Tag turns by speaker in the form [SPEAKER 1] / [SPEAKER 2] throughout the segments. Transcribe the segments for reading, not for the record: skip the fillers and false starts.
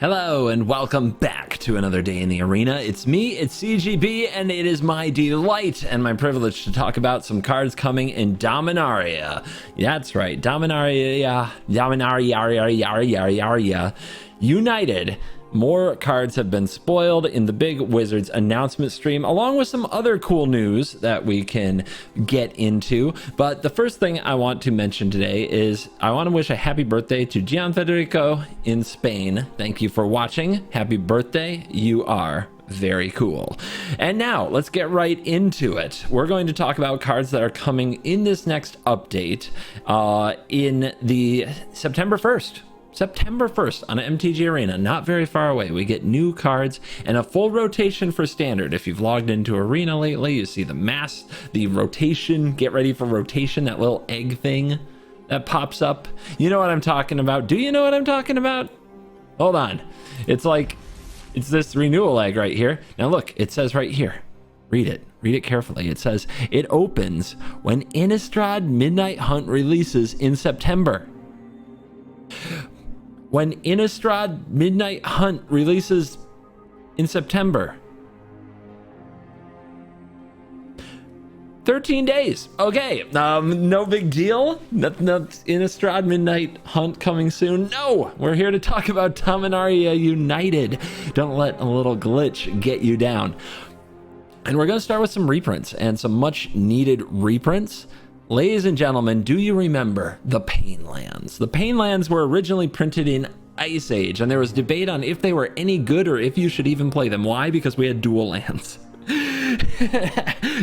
[SPEAKER 1] Hello and welcome back to another day in the arena. It's me, it's CGB, and it is my delight and my privilege to talk about some cards coming in Dominaria. That's right, Dominaria United. More cards have been spoiled in the Big Wizards announcement stream, along with some other cool news that we can get into. But the first thing I want to mention today is I want to wish a happy birthday to Gian Federico in Spain. Thank you for watching. Happy birthday. You are very cool. And now let's get right into it. We're going to talk about cards that are coming in this next update in the September 1st on MTG Arena. Not very far away. We get new cards and a full rotation for standard. If you've logged into Arena lately, you see the rotation, get ready for rotation, that little egg thing that pops up. You know what I'm talking about. Do you know what I'm talking about? Hold on. It's this renewal egg right here. Now look, it says right here. Read it carefully. It says it opens when Innistrad Midnight Hunt releases in September. When Innistrad Midnight Hunt releases in September. 13 days. Okay, no big deal. Not Innistrad Midnight Hunt coming soon. No, we're here to talk about Dominaria United. Don't let a little glitch get you down. And we're going to start with some reprints and some much needed reprints. Ladies and gentlemen, do you remember the Painlands? The Painlands were originally printed in Ice Age, and there was debate on if they were any good or if you should even play them. Why? Because we had dual lands.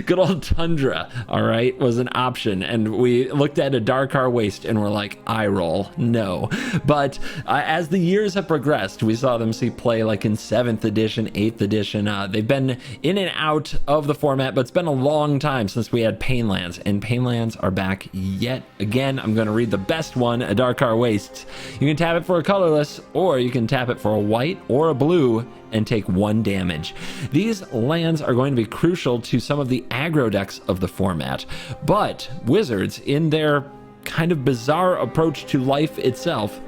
[SPEAKER 1] Good old Tundra, all right, was an option, and we looked at a Darkar Waste and we're like, eye roll, no. But as the years have progressed, we saw them see play like in 7th edition, 8th edition. They've been in and out of the format, but it's been a long time since we had Painlands, and Painlands are back yet again. I'm going to read the best one, a Darkar Waste. You can tap it for a colorless, or you can tap it for a white or a blue and take 1 damage. These lands are going to be crucial to some of the aggro decks of the format, but Wizards, in their kind of bizarre approach to life itself,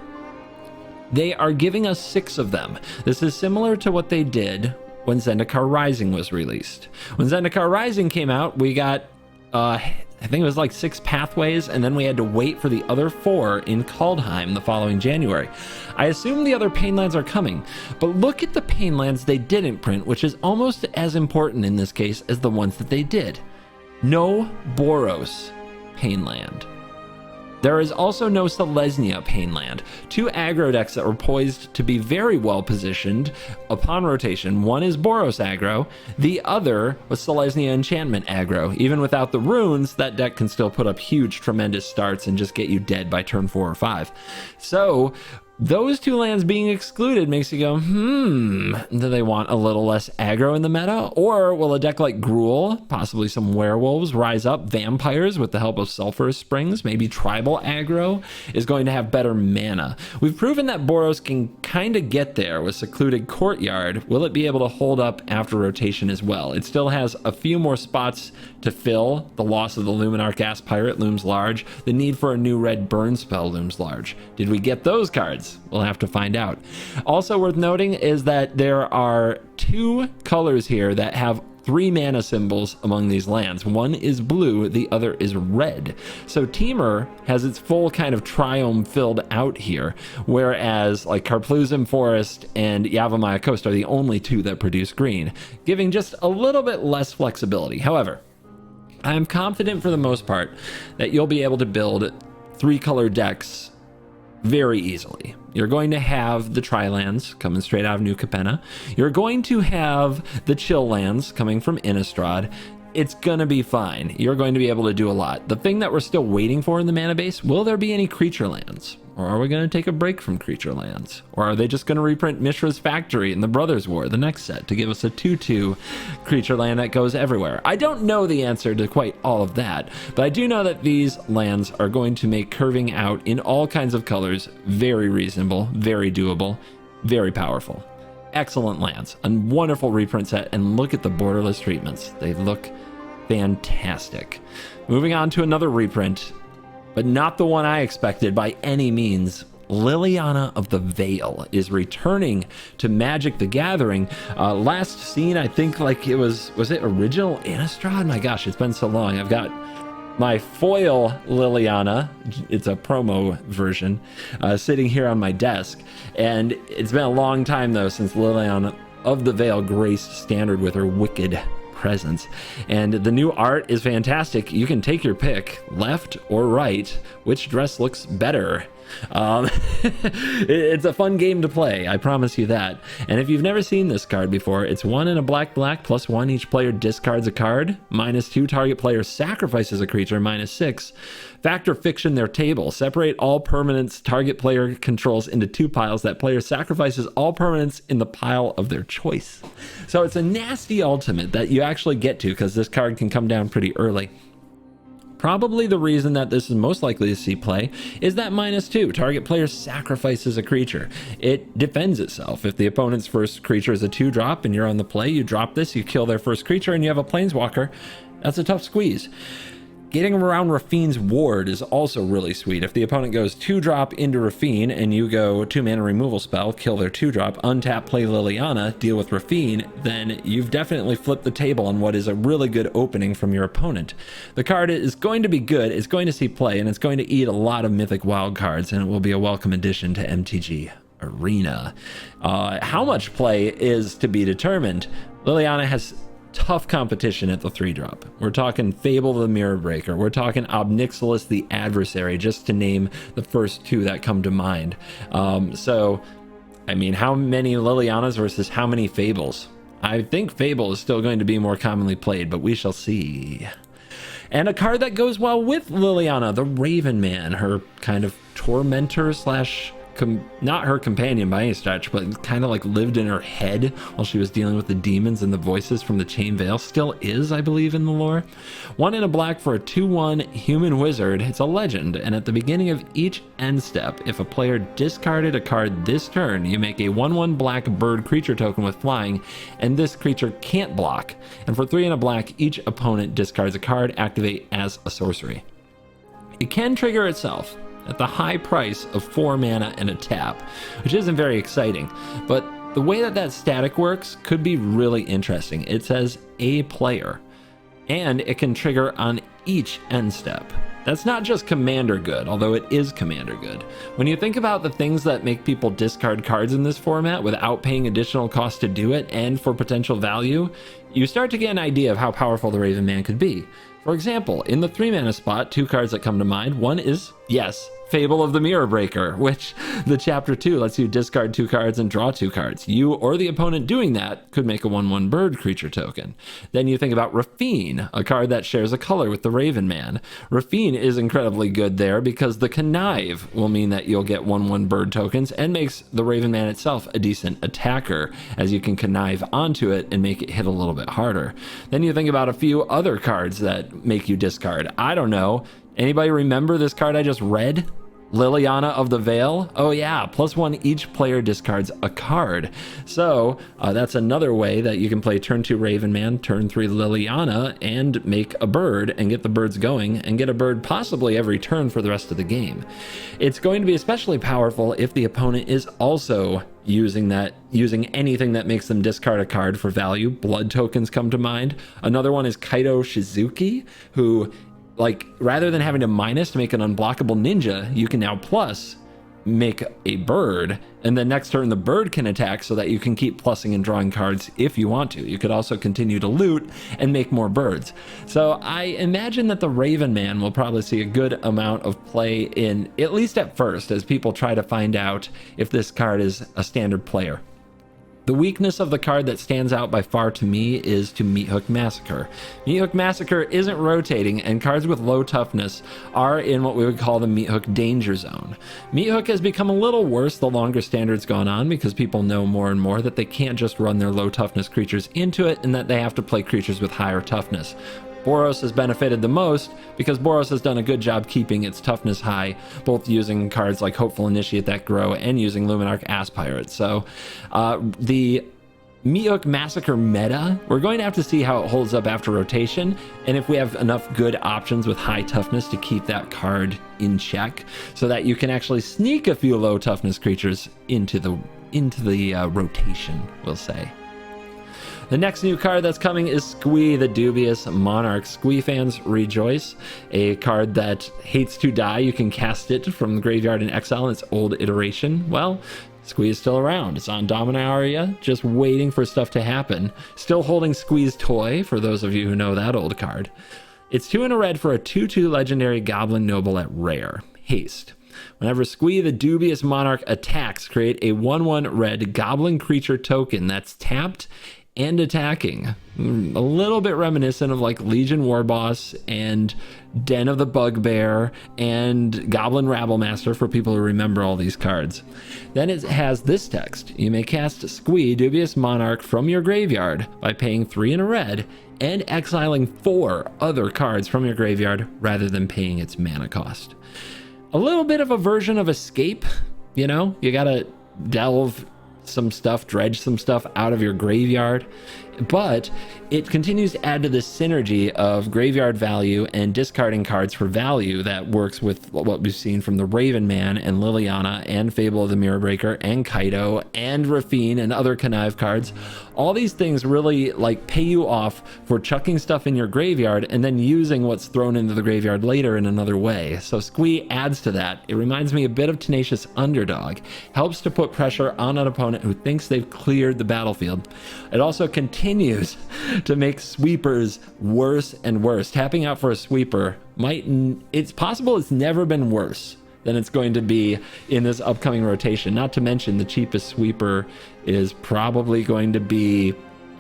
[SPEAKER 1] they are giving us 6 of them. This is similar to what they did when Zendikar Rising was released. When Zendikar Rising came out, we got I think it was like 6 pathways, and then we had to wait for the other 4 in Kaldheim the following January. I assume the other Painlands are coming, but look at the Painlands they didn't print, which is almost as important in this case as the ones that they did. No Boros Painland. There is also no Selesnya Painland. 2 aggro decks that were poised to be very well positioned upon rotation. One is Boros aggro, the other was Selesnya Enchantment aggro. Even without the runes, that deck can still put up huge, tremendous starts and just get you dead by turn 4 or 5. So those 2 lands being excluded makes you go, do they want a little less aggro in the meta? Or will a deck like Gruul, possibly some werewolves, rise up? Vampires with the help of Sulphurous Springs, maybe tribal aggro is going to have better mana. We've proven that Boros can kind of get there with Secluded Courtyard. Will it be able to hold up after rotation as well? It still has a few more spots to fill. The loss of the Luminar Gas Pirate looms large. The need for a new red burn spell looms large. Did we get those cards? We'll have to find out. Also worth noting is that there are 2 colors here that have 3 mana symbols among these lands. One is blue, the other is red. So Temur has its full kind of triome filled out here, whereas like Karpluzim Forest and Yavimaya Coast are the only 2 that produce green, giving just a little bit less flexibility. However, I'm confident for the most part that you'll be able to build 3-color decks very easily. You're going to have the Tri-lands coming straight out of New Capenna. You're going to have the Chill lands coming from Innistrad. It's going to be fine. You're going to be able to do a lot. The thing that we're still waiting for in the mana base, will there be any creature lands? Or are we going to take a break from creature lands? Or are they just going to reprint Mishra's Factory in the Brothers War, the next set, to give us a 2/2 creature land that goes everywhere? I don't know the answer to quite all of that, but I do know that these lands are going to make curving out in all kinds of colors very reasonable, very doable, very powerful. Excellent lands, a wonderful reprint set, and look at the borderless treatments. They look fantastic. Moving on to another reprint, but not the one I expected by any means. Liliana of the Veil is returning to Magic the Gathering. Last seen, I think, like it was it original Innistrad? My gosh, it's been so long. I've got my foil Liliana, it's a promo version, sitting here on my desk. And it's been a long time, though, since Liliana of the Veil graced Standard with her wicked presence. And the new art is fantastic. You can take your pick, left or right. Which dress looks better? It's a fun game to play, I promise you that. And if you've never seen this card before, it's 1 in a black +1. Each player discards a card. -2, target player sacrifices a creature. -6, fact or fiction their table. Separate all permanents target player controls into 2 piles. That player sacrifices all permanents in the pile of their choice. So it's a nasty ultimate that you actually get to, because this card can come down pretty early. Probably the reason that this is most likely to see play is that -2, target player sacrifices a creature. It defends itself. If the opponent's first creature is a 2-drop and you're on the play, you drop this, you kill their first creature, and you have a planeswalker. That's a tough squeeze. Getting around Rafine's ward is also really sweet. If the opponent goes 2-drop into Rafine and you go 2-mana removal spell, kill their 2-drop, untap, play Liliana, deal with Rafine, then you've definitely flipped the table on what is a really good opening from your opponent. The card is going to be good, it's going to see play, and it's going to eat a lot of mythic wild cards, and it will be a welcome addition to MTG Arena. How much play is to be determined. Liliana has tough competition at the 3-drop. We're talking Fable the Mirror Breaker. We're talking Obnixilis the Adversary, just to name the first 2 that come to mind. So, I mean, how many Lilianas versus how many Fables? I think Fable is still going to be more commonly played, but we shall see. And a card that goes well with Liliana, the Raven Man, her kind of tormentor slash not her companion by any stretch, but kind of like lived in her head while she was dealing with the demons and the voices from the Chain Veil. Still is, I believe, in the lore. 1 in a black for a 2/1 human wizard. It's a legend, and at the beginning of each end step, if a player discarded a card this turn, you make a 1/1 black bird creature token with flying, and this creature can't block. And for 3 in a black, each opponent discards a card, activate as a sorcery. It can trigger itself at the high price of 4 mana and a tap, which isn't very exciting, but the way that static works could be really interesting. It says a player, and it can trigger on each end step. That's not just commander good, although it is commander good. When you think about the things that make people discard cards in this format without paying additional cost to do it and for potential value, you start to get an idea of how powerful the Raven Man could be. For example, in the 3-mana spot, 2 cards that come to mind. One is, yes, Fable of the Mirror Breaker, which the chapter 2 lets you discard 2 cards and draw 2 cards. You or the opponent doing that could make a 1/1 bird creature token. Then you think about Rafine, a card that shares a color with the Raven Man. Rafine is incredibly good there because the Connive will mean that you'll get 1/1 bird tokens and makes the Raven Man itself a decent attacker, as you can connive onto it and make it hit a little bit harder. Then you think about a few other cards that make you discard. I don't know. Anybody remember this card I just read? Liliana of the Veil? Oh yeah, +1, each player discards a card. So that's another way that you can play turn 2 Raven Man, turn 3 Liliana, and make a bird and get the birds going and get a bird possibly every turn for the rest of the game. It's going to be especially powerful if the opponent is also using anything that makes them discard a card for value. Blood tokens come to mind. Another one is Kaito Shizuki, who, like, rather than having to minus to make an unblockable ninja, you can now plus make a bird, and then next turn the bird can attack so that you can keep plussing and drawing cards if you want to. You could also continue to loot and make more birds. So I imagine that the Raven Man will probably see a good amount of play in, at least at first, as people try to find out if this card is a standard player. The weakness of the card that stands out by far to me is to Meathook Massacre. Meathook Massacre isn't rotating, and cards with low toughness are in what we would call the Meathook danger zone. Meathook has become a little worse the longer Standard's gone on, because people know more and more that they can't just run their low toughness creatures into it, and that they have to play creatures with higher toughness. Boros has benefited the most because Boros has done a good job keeping its toughness high, both using cards like Hopeful Initiate that grow and using Luminarch Ass Pirate. So the Mi'uk Massacre meta, we're going to have to see how it holds up after rotation, and if we have enough good options with high toughness to keep that card in check, so that you can actually sneak a few low toughness creatures into the rotation, we'll say. The next new card that's coming is Squee, the Dubious Monarch. Squee fans rejoice. A card that hates to die. You can cast it from the graveyard in exile in its old iteration. Well, Squee is still around. It's on Dominaria, just waiting for stuff to happen. Still holding Squee's toy, for those of you who know that old card. It's 2 and a red for a 2/2 legendary Goblin Noble at rare. Haste. Whenever Squee, the Dubious Monarch, attacks, create a 1/1 red Goblin creature token that's tapped and attacking. A little bit reminiscent of like Legion Warboss and Den of the Bugbear and Goblin Rabblemaster for people who remember all these cards. Then it has this text. You may cast Squee, Dubious Monarch from your graveyard by paying 3 and a red and exiling 4 other cards from your graveyard rather than paying its mana cost. A little bit of a version of Escape, you know? You gotta delve some stuff, dredge some stuff out of your graveyard, but it continues to add to the synergy of graveyard value and discarding cards for value that works with what we've seen from the Raven Man and Liliana and Fable of the Mirror Breaker and Kaido and Rafine and other connive cards. All these things really like pay you off for chucking stuff in your graveyard and then using what's thrown into the graveyard later in another way. So Squee adds to that. It reminds me a bit of Tenacious Underdog, helps to put pressure on an opponent who thinks they've cleared the battlefield. It also continues to make sweepers worse and worse. Tapping out for a sweeper it's possible it's never been worse than it's going to be in this upcoming rotation. Not to mention the cheapest sweeper is probably going to be,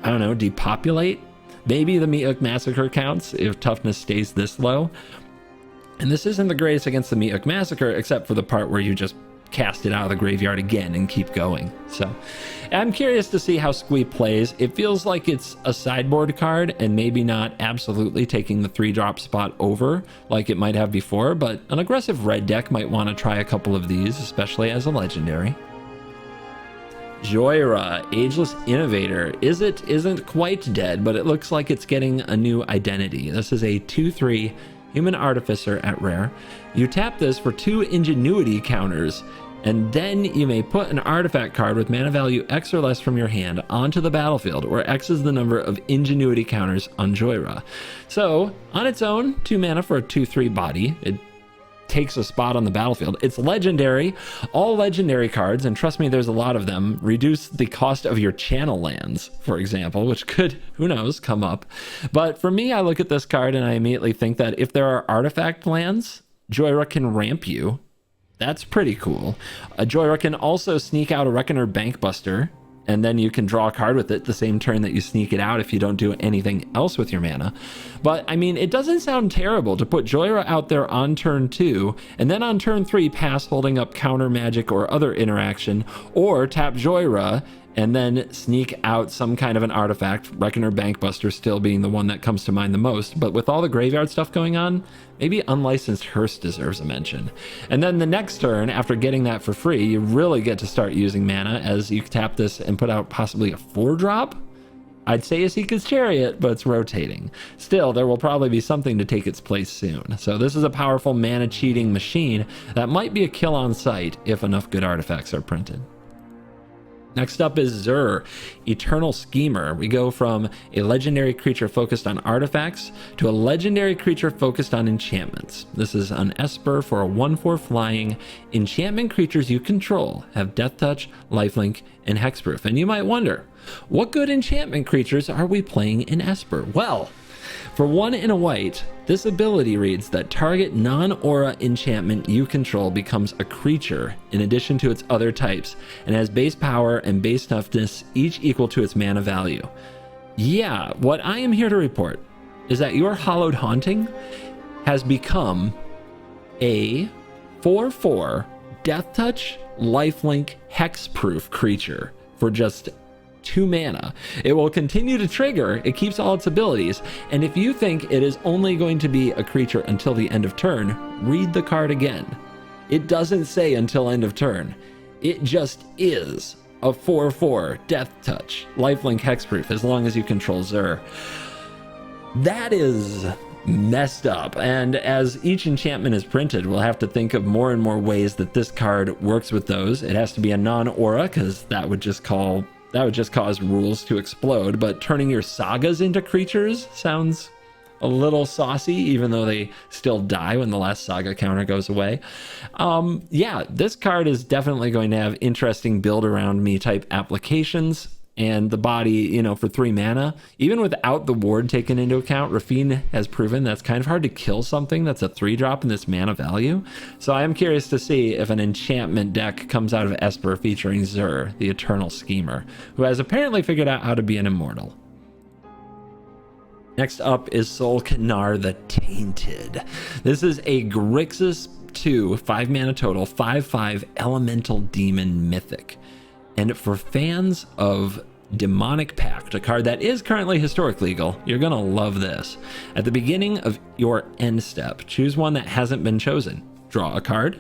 [SPEAKER 1] I don't know, Depopulate. Maybe the Mi'uk Massacre counts if toughness stays this low. And this isn't the greatest against the Mi'uk Massacre, except for the part where you just cast it out of the graveyard again and keep going. So I'm curious to see how Squee plays. It feels like it's a sideboard card and maybe not absolutely taking the 3-drop spot over like it might have before, but an aggressive red deck might want to try a couple of these, especially as a legendary. Jhoira, Ageless Innovator. Isn't quite dead, but it looks like it's getting a new identity. This is a 2/3 Human Artificer at rare. You tap this for 2 Ingenuity counters, and then you may put an artifact card with mana value X or less from your hand onto the battlefield, where X is the number of Ingenuity counters on Jhoira. So, on its own, 2 mana for a 2/3 body. It takes a spot on the battlefield. It's legendary. All legendary cards, and trust me, there's a lot of them, reduce the cost of your channel lands, for example, which could, who knows, come up. But for me, I look at this card and I immediately think that if there are artifact lands, Jhoira can ramp you. That's pretty cool. Jhoira can also sneak out a Reckoner Bankbuster, and then you can draw a card with it the same turn that you sneak it out if you don't do anything else with your mana. But I mean, it doesn't sound terrible to put Jhoira out there on turn 2, and then on turn 3 pass holding up counter magic or other interaction, or tap Jhoira and then sneak out some kind of an artifact, Reckoner Bankbuster still being the one that comes to mind the most. But with all the graveyard stuff going on, maybe Unlicensed Hearse deserves a mention. And then the next turn, after getting that for free, you really get to start using mana as you tap this and put out possibly a 4-drop? I'd say Asika's Chariot, but it's rotating. Still, there will probably be something to take its place soon. So this is a powerful mana cheating machine that might be a kill on sight if enough good artifacts are printed. Next up is Zur, Eternal Schemer. We go from a legendary creature focused on artifacts to a legendary creature focused on enchantments. This is an Esper for a 1/4 flying. Enchantment creatures you control have Death Touch, Lifelink, and Hexproof. And you might wonder, what good enchantment creatures are we playing in Esper? Well, for 1 and a white, this ability reads that target non-aura enchantment you control becomes a creature in addition to its other types and has base power and base toughness each equal to its mana value. Yeah, what I am here to report is that your Hallowed Haunting has become a 4/4 Death Touch, Lifelink, Hexproof creature for just 2 mana. It will continue to trigger, it keeps all its abilities, and if you think it is only going to be a creature until the end of turn, read the card again. It doesn't say until end of turn. It just is a 4/4 Death Touch, lifelink hexproof as long as you control Xur. That is messed up, and as each enchantment is printed, we'll have to think of more and more ways that this card works with those. It has to be a non-aura, because that would just cause rules to explode, but turning your sagas into creatures sounds a little saucy, even though they still die when the last saga counter goes away. Yeah, this card is definitely going to have interesting build around me type applications. And the body, you know, for 3 mana, even without the ward taken into account, Rafine has proven that's kind of hard to kill something that's a 3-drop in this mana value. So I am curious to see if an enchantment deck comes out of Esper featuring Xur, the Eternal Schemer, who has apparently figured out how to be an immortal. Next up is Sol'Kanar the Tainted. This is a Grixis 2, 5 mana total, 5/5 Elemental Demon Mythic. And for fans of Demonic Pact, a card that is currently historic legal, you're gonna love this. At the beginning of your end step, choose one that hasn't been chosen. Draw a card.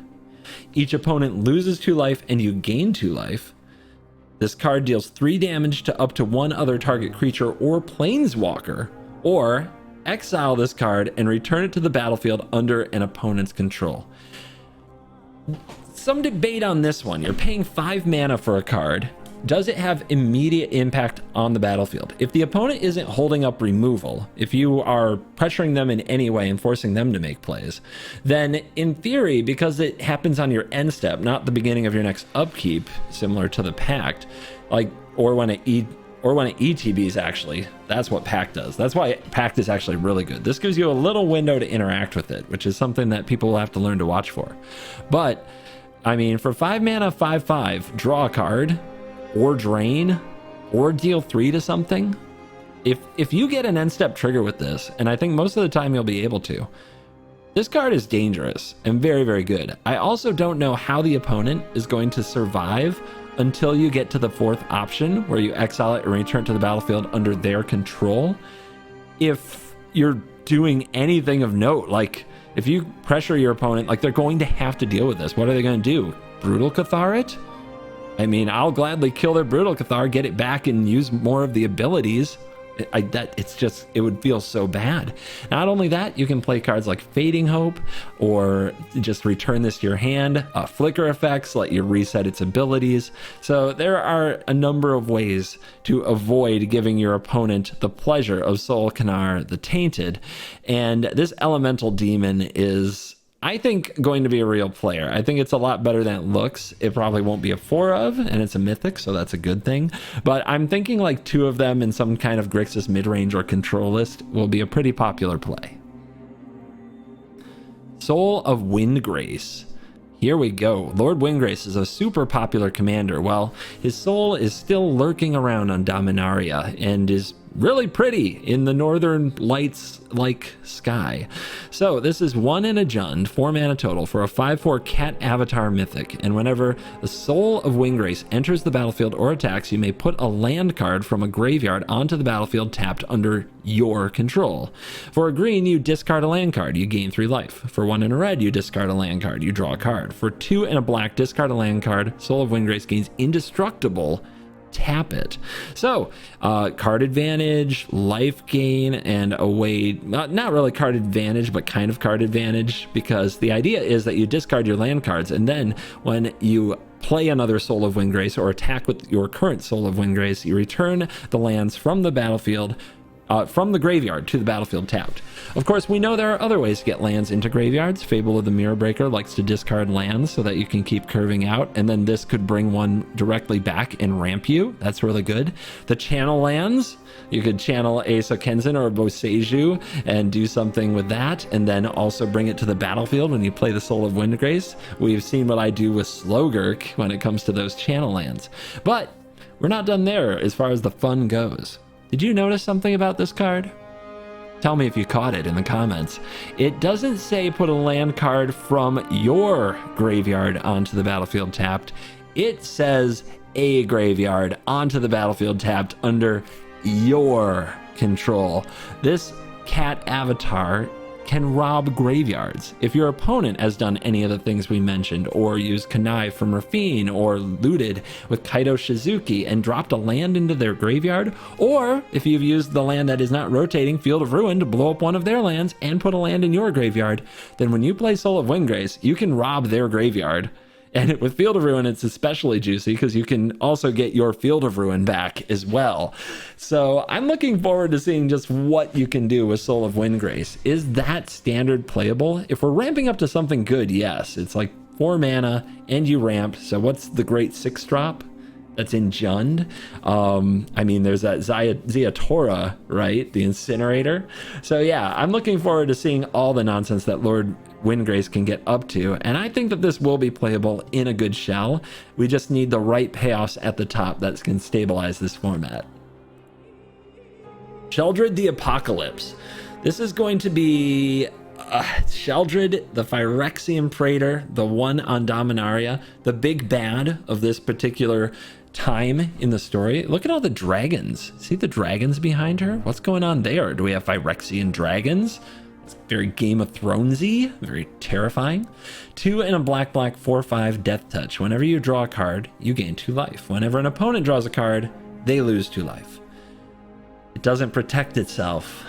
[SPEAKER 1] Each opponent loses 2 life and you gain 2 life. This card deals 3 damage to up to 1 other target creature or planeswalker, or exile this card and return it to the battlefield under an opponent's control. Some debate on this one. You're paying 5 mana for a card. Does it have immediate impact on the battlefield? If the opponent isn't holding up removal, if you are pressuring them in any way and forcing them to make plays, then in theory, because it happens on your end step, not the beginning of your next upkeep, similar to the Pact, like, or when it ETBs, actually, that's what Pact does. That's why Pact is actually really good. This gives you a little window to interact with it, which is something that people will have to learn to watch for. But I mean, for 5 mana, 5/5, draw a card, or drain, or deal 3 to something. If you get an end step trigger with this, and I think most of the time you'll be able to, this card is dangerous and very, very good. I also don't know how the opponent is going to survive until you get to the 4th option, where you exile it and return to the battlefield under their control. If you're doing anything of note, like, if you pressure your opponent, like, they're going to have to deal with this. What are they going to do? Brutal Cathar it? I mean, I'll gladly kill their Brutal Cathar, get it back, and use more of the abilities. It would feel so bad. Not only that, you can play cards like Fading Hope, or just return this to your hand. Flicker effects let you reset its abilities. So there are a number of ways to avoid giving your opponent the pleasure of Sol'Kanar the Tainted. And this Elemental Demon is, I think, going to be a real player. I think it's a lot better than it looks. It probably won't be a 4 of, and it's a mythic, so that's a good thing. But I'm thinking like 2 of them in some kind of Grixis mid-range or control list will be a pretty popular play. Soul of Windgrace. Here we go. Lord Windgrace is a super popular commander. Well, his soul is still lurking around on Dominaria and is really pretty in the northern lights like sky. So this is 1 and a Jund, 4 mana total, for a 5/4 cat avatar mythic, and whenever the Soul of Windgrace enters the battlefield or attacks, you may put a land card from a graveyard onto the battlefield tapped under your control. For a green, you discard a land card, you gain 3 life. For 1 and a red, you discard a land card, you draw a card. For 2 and a black, discard a land card. Soul of Windgrace gains indestructible, tap it. So card advantage, life gain, and a way, not really card advantage, but kind of card advantage, because the idea is that you discard your land cards, and then when you play another Soul of Windgrace or attack with your current Soul of Windgrace, you return the lands from the battlefield, from the graveyard to the battlefield tapped. Of course, we know there are other ways to get lands into graveyards. Fable of the Mirror Breaker likes to discard lands so that you can keep curving out, and then this could bring one directly back and ramp you. That's really good. The channel lands, you could channel a Sokensen or a Boseiju and do something with that, and then also bring it to the battlefield when you play the Soul of Windgrace. We've seen what I do with Slogurk when it comes to those channel lands. But we're not done there as far as the fun goes. Did you notice something about this card? Tell me if you caught it in the comments. It doesn't say put a land card from your graveyard onto the battlefield tapped. It says a graveyard onto the battlefield tapped under your control. This cat avatar can rob graveyards. If your opponent has done any of the things we mentioned, or used Connive from Rafine, or looted with Kaido Shizuki and dropped a land into their graveyard, or if you've used the land that is not rotating, Field of Ruin, to blow up one of their lands and put a land in your graveyard, then when you play Soul of Windgrace, you can rob their graveyard. And with Field of Ruin, it's especially juicy because you can also get your Field of Ruin back as well. So I'm looking forward to seeing just what you can do with Soul of Windgrace. Is that standard playable? If we're ramping up to something good, yes. It's like 4 mana and you ramp. So what's the great 6-drop? That's in Jund. I mean, there's that Ziatora, right? The Incinerator. So yeah, I'm looking forward to seeing all the nonsense that Lord Windgrace can get up to, and I think that this will be playable in a good shell. We just need the right payoffs at the top that can stabilize this format. Sheoldred the Apocalypse. This is going to be Sheoldred, the Phyrexian Praetor, the one on Dominaria, the big bad of this particular time in the story. Look at all the dragons. See the dragons behind her? What's going on there? Do we have Phyrexian dragons? It's very Game of Thronesy, very terrifying. 2 and a black 4/5 death touch. Whenever you draw a card, you gain 2 life. Whenever an opponent draws a card, they lose 2 life. It doesn't protect itself.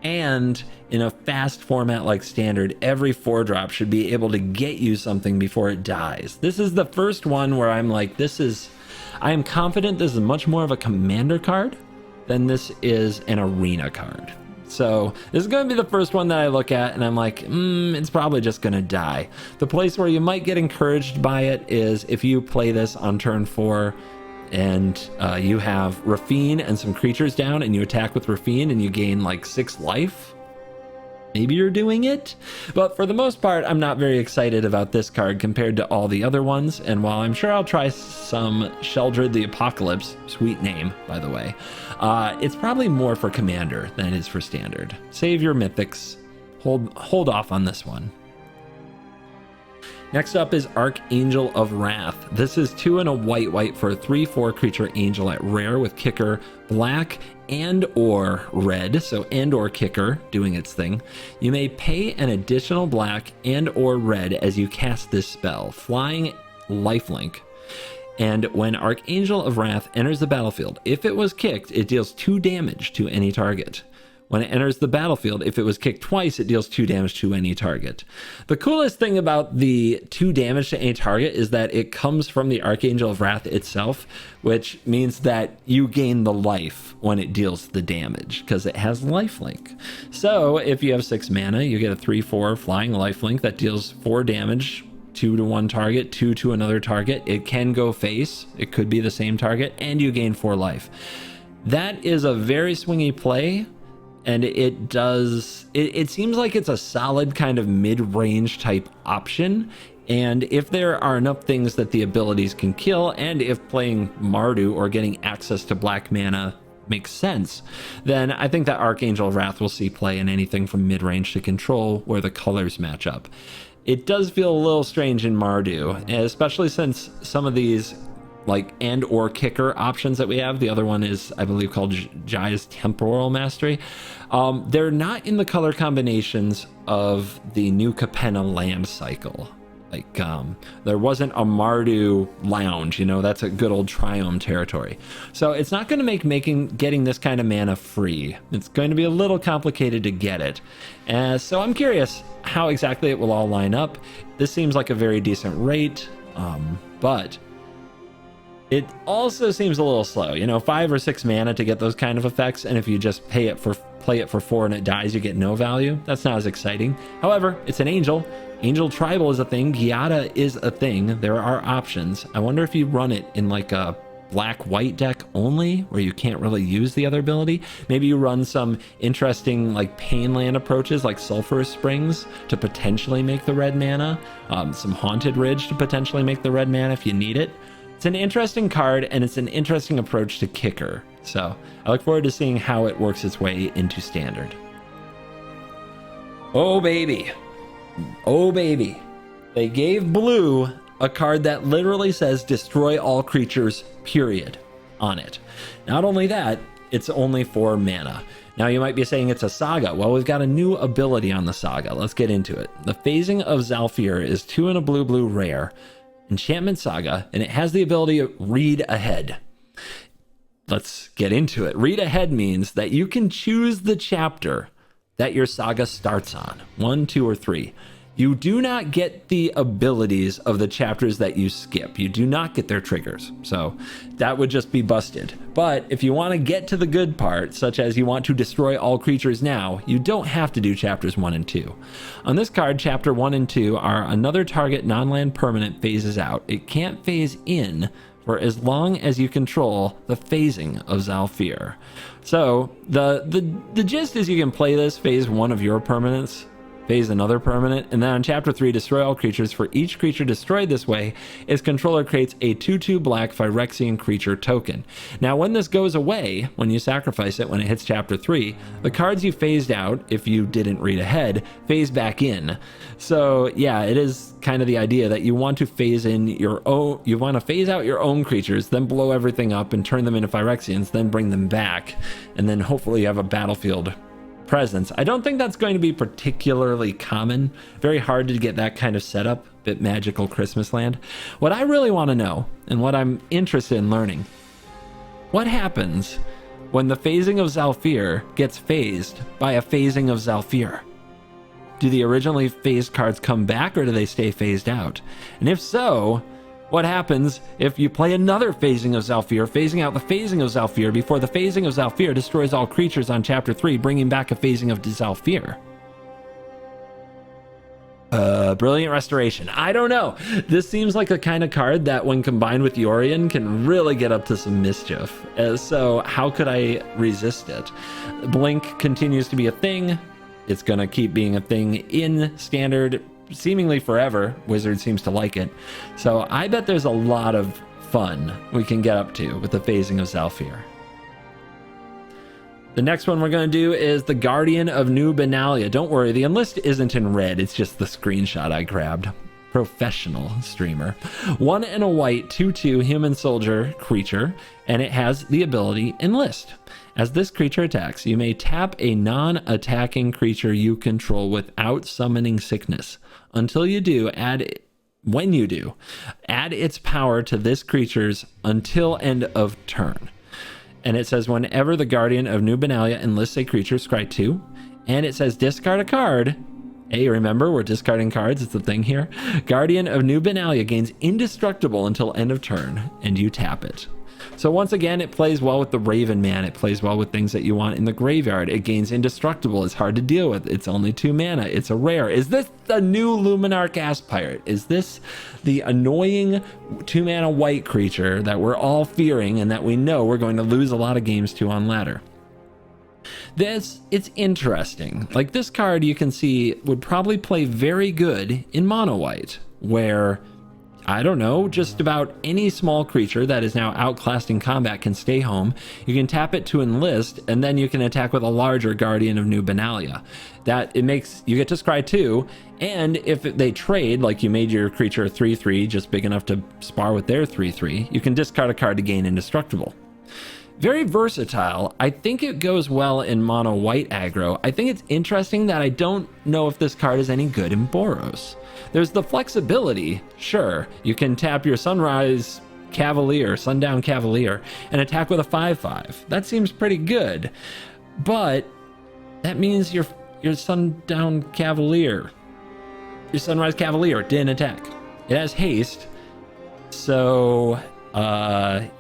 [SPEAKER 1] And in a fast format like Standard, every 4-drop should be able to get you something before it dies. This is the first one where I'm like, I am confident this is much more of a commander card than this is an arena card. So this is going to be the first one that I look at and I'm like, it's probably just going to die. The place where you might get encouraged by it is if you play this on turn 4 and you have Rafine and some creatures down and you attack with Rafine and you gain like 6 life. Maybe you're doing it, but for the most part, I'm not very excited about this card compared to all the other ones. And while I'm sure I'll try some Sheoldred the Apocalypse, sweet name, by the way, it's probably more for Commander than it is for Standard. Save your mythics. Hold off on this one. Next up is Archangel of Wrath. This is 2 and a white for a 3/4 creature angel at rare with kicker black and or red, so and or kicker doing its thing. You may pay an additional black and or red as you cast this spell, flying lifelink. And when Archangel of Wrath enters the battlefield, if it was kicked, it deals 2 damage to any target. When it enters the battlefield, if it was kicked twice, it deals 2 damage to any target. The coolest thing about the 2 damage to any target is that it comes from the Archangel of Wrath itself, which means that you gain the life when it deals the damage, because it has lifelink. So if you have 6 mana, you get a 3/4 flying lifelink that deals 4 damage, 2 to one target, 2 to another target. It can go face, it could be the same target, and you gain 4 life. That is a very swingy play. And it seems like it's a solid kind of mid-range type option. And if there are enough things that the abilities can kill, and if playing Mardu or getting access to black mana makes sense, then I think that Archangel of Wrath will see play in anything from mid-range to control where the colors match up. It does feel a little strange in Mardu, especially since some of these like and or kicker options that we have. The other one is, I believe, called Jai's Temporal Mastery. They're not in the color combinations of the new Capenna land cycle. Like there wasn't a Mardu lounge, you know, that's a good old Triome territory. So it's not going to make getting this kind of mana free. It's going to be a little complicated to get it. So I'm curious how exactly it will all line up. This seems like a very decent rate, but it also seems a little slow, you know, 5 or 6 mana to get those kind of effects, and if you just play it for 4 and it dies, you get no value. That's not as exciting. However, it's an angel. Angel Tribal is a thing. Giada is a thing. There are options. I wonder if you run it in like a black-white deck only, where you can't really use the other ability. Maybe you run some interesting like pain land approaches like Sulphurous Springs to potentially make the red mana, some Haunted Ridge to potentially make the red mana if you need it. It's an interesting card, and it's an interesting approach to kicker. So I look forward to seeing how it works its way into Standard. Oh, baby. Oh, baby. They gave blue a card that literally says destroy all creatures, period, on it. Not only that, it's only 4 mana. Now you might be saying it's a saga. Well, we've got a new ability on the saga. Let's get into it. The Phasing of Zhalfir is 2 and a blue rare enchantment saga, and it has the ability to read ahead. Let's get into it. Read ahead means that you can choose the chapter that your saga starts on, 1, 2, or 3. You do not get the abilities of the chapters that you skip. You do not get their triggers. So that would just be busted. But if you want to get to the good part, such as you want to destroy all creatures now, you don't have to do chapters 1 and 2. On this card, chapter 1 and 2 are another target non-land permanent phases out. It can't phase in for as long as you control the Phasing of Zhalfir. So the gist is you can play this, phase one of your permanents, phase another permanent, and then on chapter 3, destroy all creatures. For each creature destroyed this way, its controller creates a 2/2 black Phyrexian creature token. Now when this goes away, when you sacrifice it, when it hits chapter 3, the cards you phased out, if you didn't read ahead, phase back in. So yeah, it is kind of the idea that you want to phase in your own, you want to phase out your own creatures, then blow everything up and turn them into Phyrexians, then bring them back, and then hopefully you have a battlefield presence. I don't think that's going to be particularly common. Very hard to get that kind of setup, bit magical Christmas land. What I really want to know, and what I'm interested in learning, what happens when the Phasing of Zhalfir gets phased by a Phasing of Zhalfir? Do the originally phased cards come back, or do they stay phased out? And if so, what happens if you play another Phasing of Zhalfir, phasing out the Phasing of Zhalfir before the Phasing of Zhalfir destroys all creatures on chapter 3, bringing back a Phasing of Zhalfir? Brilliant Restoration. I don't know. This seems like the kind of card that when combined with Yorion can really get up to some mischief. So how could I resist it? Blink continues to be a thing. It's going to keep being a thing in Standard seemingly forever. Wizard seems to like it. So I bet there's a lot of fun we can get up to with the Phasing of Zhalfir. The next one we're going to do is the Guardian of New Benalia. Don't worry, the enlist isn't in red. It's just the screenshot I grabbed. Professional streamer. 1 and a white 2/2 human soldier creature, and it has the ability Enlist. As this creature attacks, you may tap a non-attacking creature you control without summoning sickness. Until you do, when you do, add its power to this creature's until end of turn. And it says whenever the Guardian of New Benalia enlists a creature, scry 2, and it says discard a card. Hey, remember, we're discarding cards, it's the thing here. Guardian of New Benalia gains indestructible until end of turn, and you tap it. So once again, it plays well with the Raven Man. It plays well with things that you want in the graveyard. It gains indestructible. It's hard to deal with. It's only 2 mana. It's a rare. Is this the new Luminar Gas Pirate? Is this the annoying 2 mana white creature that we're all fearing and that we know we're going to lose a lot of games to on ladder? It's interesting. Like this card, you can see would probably play very good in mono white, where I don't know, just about any small creature that is now outclassed in combat can stay home. You can tap it to enlist, and then you can attack with a larger Guardian of New Benalia. That it makes you get to scry 2, and if they trade, like you made your creature a 3/3 just big enough to spar with their 3/3, you can discard a card to gain indestructible. Very versatile. I think it goes well in mono white aggro. I think it's interesting that I don't know if this card is any good in Boros. There's the flexibility, sure. You can tap your Sunrise Cavalier, Sundown Cavalier, and attack with a 5/5. That seems pretty good. But that means your Sundown Cavalier, your Sunrise Cavalier didn't attack. It has haste. So,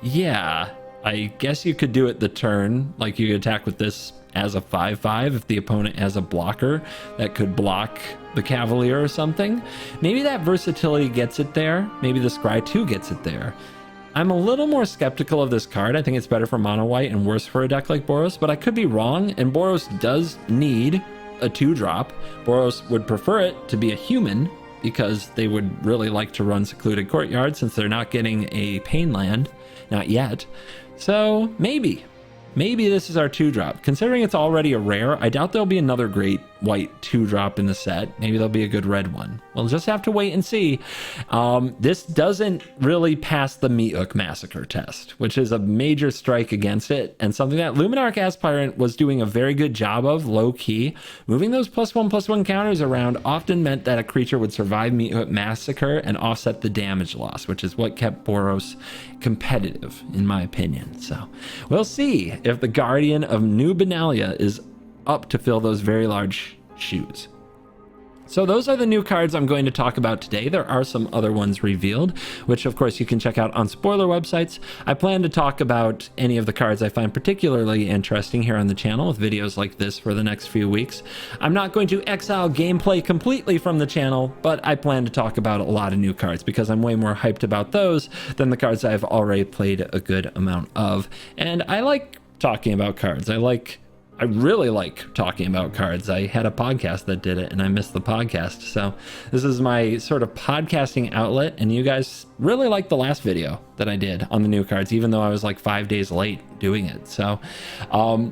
[SPEAKER 1] yeah. I guess you could do it the turn, like you could attack with this as a 5/5 if the opponent has a blocker that could block the Cavalier or something. Maybe that versatility gets it there. Maybe the Scry 2 gets it there. I'm a little more skeptical of this card. I think it's better for mono white and worse for a deck like Boros, but I could be wrong, and Boros does need a 2-drop. Boros would prefer it to be a human because they would really like to run Secluded Courtyard since they're not getting a Pain land, not yet. So maybe this is our 2-drop. Considering it's already a rare, I doubt there'll be another great white 2-drop in the set. Maybe there'll be a good red one. We'll just have to wait and see. This doesn't really pass the Meathook Massacre test, which is a major strike against it, and something that Luminarch Aspirant was doing a very good job of, low-key. Moving those +1/+1 counters around often meant that a creature would survive Meathook Massacre and offset the damage loss, which is what kept Boros competitive, in my opinion. So we'll see if the Guardian of New Benalia is up to fill those very large shoes. So those are the new cards I'm going to talk about today. There are some other ones revealed, which of course you can check out on spoiler websites. I plan to talk about any of the cards I find particularly interesting here on the channel with videos like this for the next few weeks. I'm not going to exile gameplay completely from the channel, but I plan to talk about a lot of new cards because I'm way more hyped about those than the cards I've already played a good amount of. And I like talking about cards. I really like talking about cards. I had a podcast that did it and I missed the podcast. So this is my sort of podcasting outlet, and you guys really liked the last video that I did on the new cards, even though I was like 5 days late doing it. So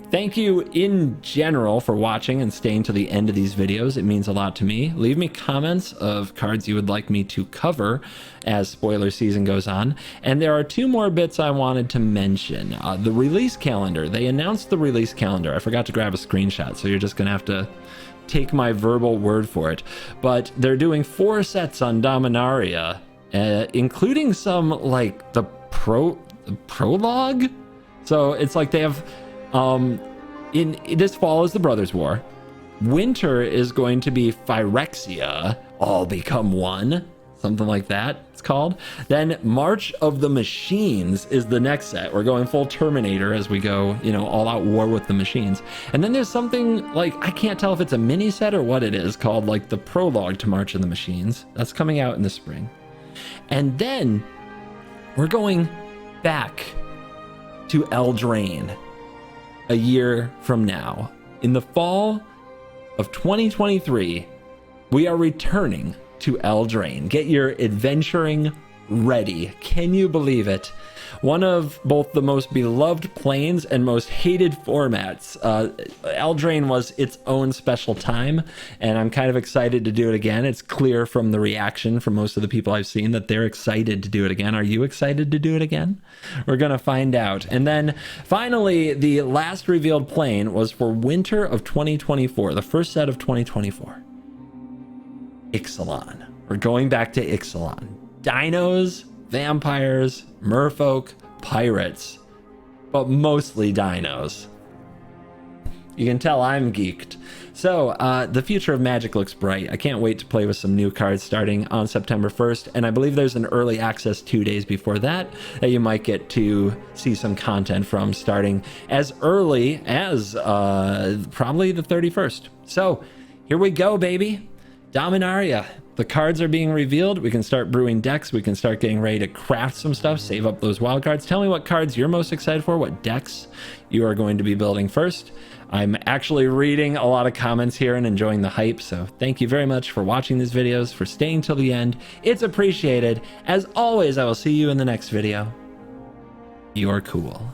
[SPEAKER 1] thank you in general for watching and staying to the end of these videos. It means a lot to me. Leave me comments of cards you would like me to cover as spoiler season goes on. And there are 2 more bits I wanted to mention. The release calendar. They announced the release calendar. I forgot to grab a screenshot, so you're just gonna have to take my verbal word for it. But they're doing 4 sets on Dominaria, including some like the prologue. So it's like they have in this fall is the Brothers War. Winter is going to be Phyrexia, all become one, something like that it's called. Then March of the Machines is the next set. We're going full Terminator as we go, you know, all out war with the machines. And then there's something like, I can't tell if it's a mini set or what it is, called like the prologue to March of the Machines. That's coming out in the spring. And then we're going back to Eldraine a year from now. In the fall of 2023, we are returning to Eldraine. Get your adventuring ready. Can you believe it? One of both the most beloved planes and most hated formats. Eldraine was its own special time, and I'm kind of excited to do it again. It's clear from the reaction from most of the people I've seen that they're excited to do it again. Are you excited to do it again? We're gonna find out. And then finally, the last revealed plane was for winter of 2024, the first set of 2024. Ixalan. We're going back to Ixalan. Dinos, vampires, merfolk, pirates, but mostly dinos. You can tell I'm geeked. So the future of Magic looks bright. I can't wait to play with some new cards starting on September 1st, and I believe there's an early access 2 days before that you might get to see some content from, starting as early as probably the 31st. So here we go, baby. Dominaria. The cards are being revealed. We can start brewing decks. We can start getting ready to craft some stuff, save up those wild cards. Tell me what cards you're most excited for, what decks you are going to be building first. I'm actually reading a lot of comments here and enjoying the hype, so thank you very much for watching these videos, for staying till the end. It's appreciated. As always, I will see you in the next video. You're cool.